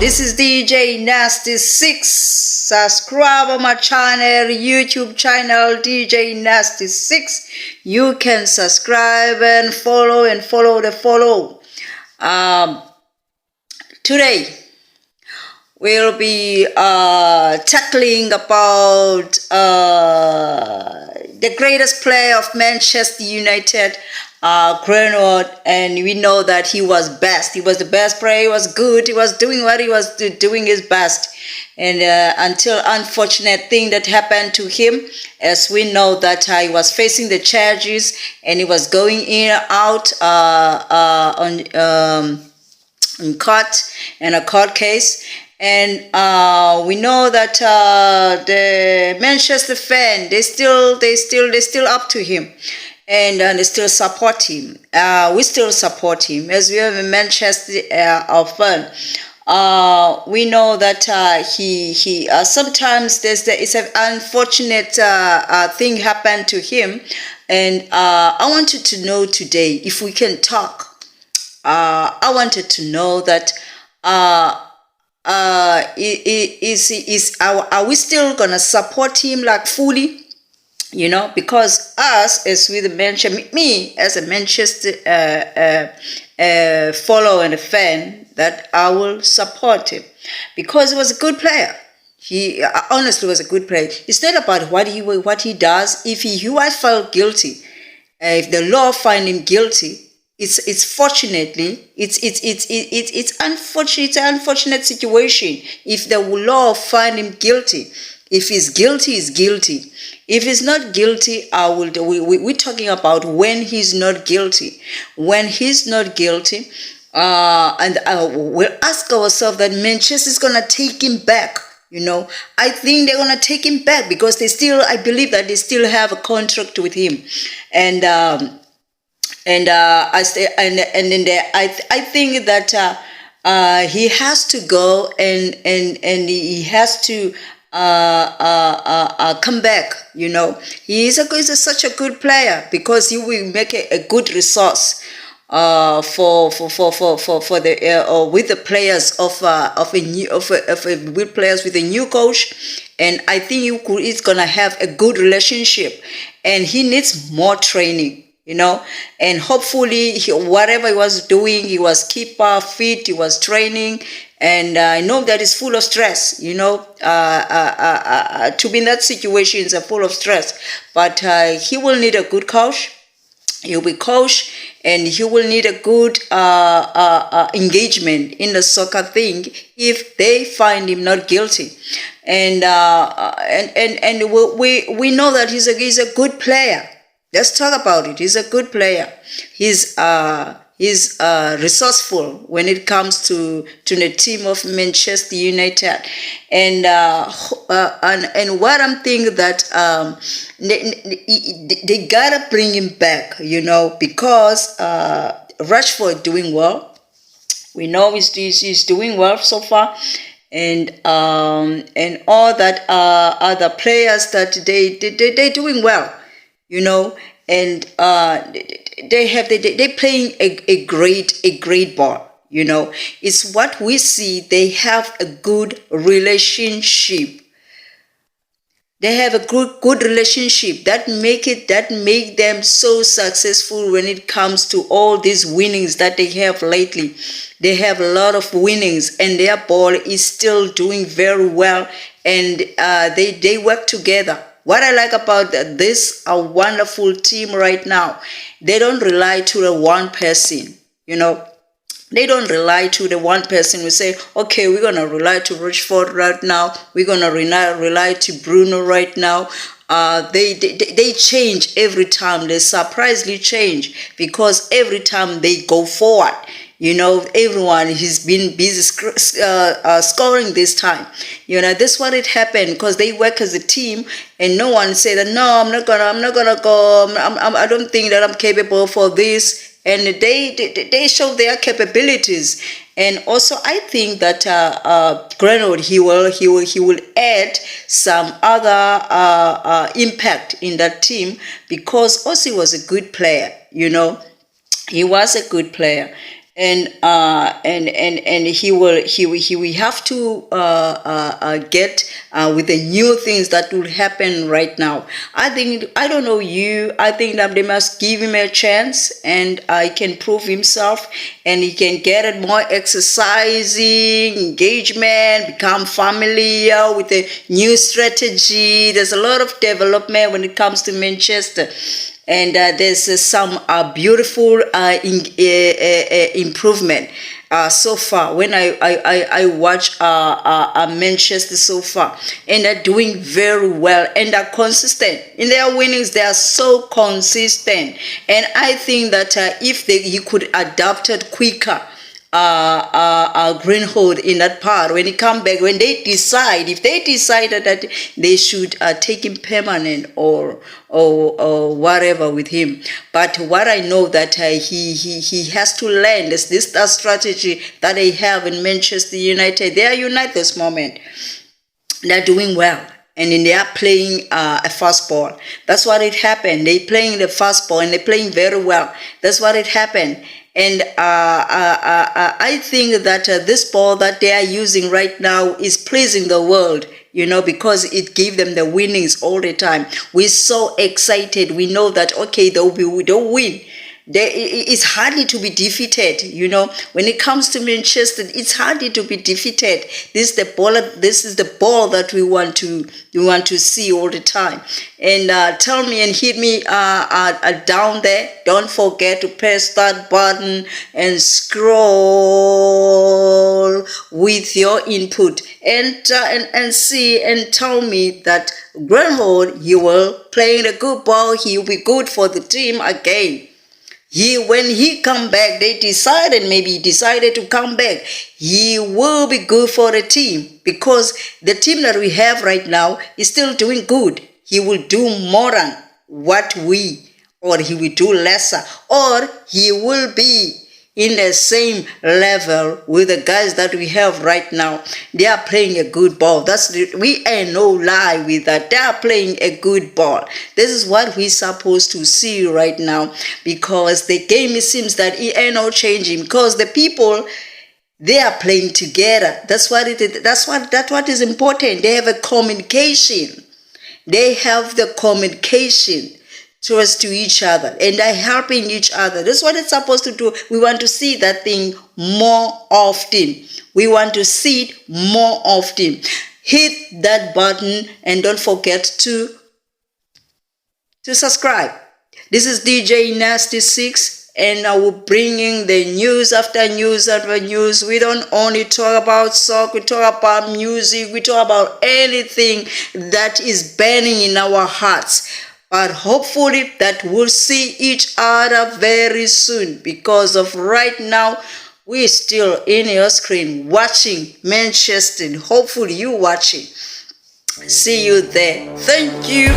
This is DJ Nasty 6. Subscribe on my channel, YouTube channel, DJ Nasty 6. You can subscribe and follow the follow. Today we'll be tackling about the greatest player of Manchester United, Greenwood, and we know that he was best. He was the best player. He was good. He was doing what he was doing his best. And until unfortunate thing that happened to him, as we know that he was facing the charges and he was going in and out in court, in a court case. And we know that the Manchester fan, they still up to him, and they still support him. We still support him as we have a Manchester fan. We know that he sometimes it's an unfortunate thing happened to him, and I wanted to know today if we can talk. I wanted to know that are we still gonna support him like fully? You know, because us as with me as a Manchester follower and a fan, that I will support him because he was a good player. He honestly was a good player. It's not about what he does. If I felt guilty, if the law find him guilty, it's unfortunate. It's an unfortunate situation. If the law find him guilty, if he's guilty, he's guilty. If he's not guilty, we're talking about when he's not guilty. When he's not guilty, and we'll ask ourselves that Manchester is gonna take him back. You know, I think they're gonna take him back because I believe that they still have a contract with him, and I think that he has to go and he has to come back. You know, he's such a good player because he will make a good resource for the with the players with players with a new coach, and I think he's gonna have a good relationship, and he needs more training. You know, and hopefully whatever he was doing, he was keep fit, he was training, and I know that is full of stress. You know, to be in that situation is full of stress, but he will need a good coach. He'll be coached, and he will need a good engagement in the soccer thing if they find him not guilty, and we know that he's a good player. Let's talk about it. He's a good player. He's resourceful when it comes to the team of Manchester United, and what I'm thinking that they gotta bring him back. You know, because Rashford doing well. We know he's doing well so far, and all that other players that they doing well. You know, and they playing a great ball. You know, it's what we see. They have a good relationship. They have a good relationship that make them so successful when it comes to all these winnings that they have lately. They have a lot of winnings, and their ball is still doing very well, and they work together. What I like about this a wonderful team right now, they don't rely to the one person. You know, they don't rely to the one person. We say, okay, we're gonna rely to Rashford right now. We're gonna rely to Bruno right now. They change every time. They surprisingly change because every time they go forward. You know, everyone has been busy scoring this time. You know, that's what it happened because they work as a team, and no one said that no, I'm not gonna go. I don't think that I'm capable for this, and they show their capabilities. And also, I think that Greenwood he will add some other impact in that team because also he was a good player. You know, he was a good player. and he will have to get with the new things that will happen right now. I don't know you. I think that they must give him a chance, and he can prove himself, and he can get it more exercising, engagement, become familiar with a new strategy. There's a lot of development when it comes to Manchester. And there's some beautiful improvement so far when I watch Manchester so far, and they're doing very well, and they're consistent in their winnings. They are so consistent, and I think that if you could adapt it quicker, Greenwood in that part, when he come back, when they decide, if they decided that they should take him permanent or whatever with him. But what I know that he has to learn this strategy that they have in Manchester United. They are united this moment. They're doing well. And then they are playing a fast ball. That's what it happened. They playing the fast ball, and they're playing very well. That's what it happened. And I think that this ball that they are using right now is pleasing the world, because it gave them the winnings all the time. We're so excited. We know that, okay, they'll win. It's hardly to be defeated, When it comes to Manchester, it's hardly to be defeated. This is the ball that we want to see all the time. And tell me and hit me down there. Don't forget to press that button and scroll with your input and see and tell me that Greenwood, he will playing the good ball. He will be good for the team again. When he come back, maybe he decided to come back, he will be good for the team, because the team that we have right now is still doing good. He will do more than what or he will do lesser, or he will be in the same level with the guys that we have right now. They are playing a good ball. We ain't no lie with that. They are playing a good ball. This is what we're supposed to see right now, because the game, it seems that it ain't no changing, because the people, they are playing together. That's what it is. That's what is important. They have a communication. They have the communication towards to each other, and they're helping each other. That's what it's supposed to do. We want to see that thing more often. We want to see it more often. Hit that button and don't forget to subscribe. This is DJ Nasty 6, and I will bringing the news after news after news. We don't only talk about soccer, we talk about music, we talk about anything that is burning in our hearts. But hopefully that we'll see each other very soon, because of right now, we're still in your screen watching Manchester. Hopefully you watching. See you there. Thank you.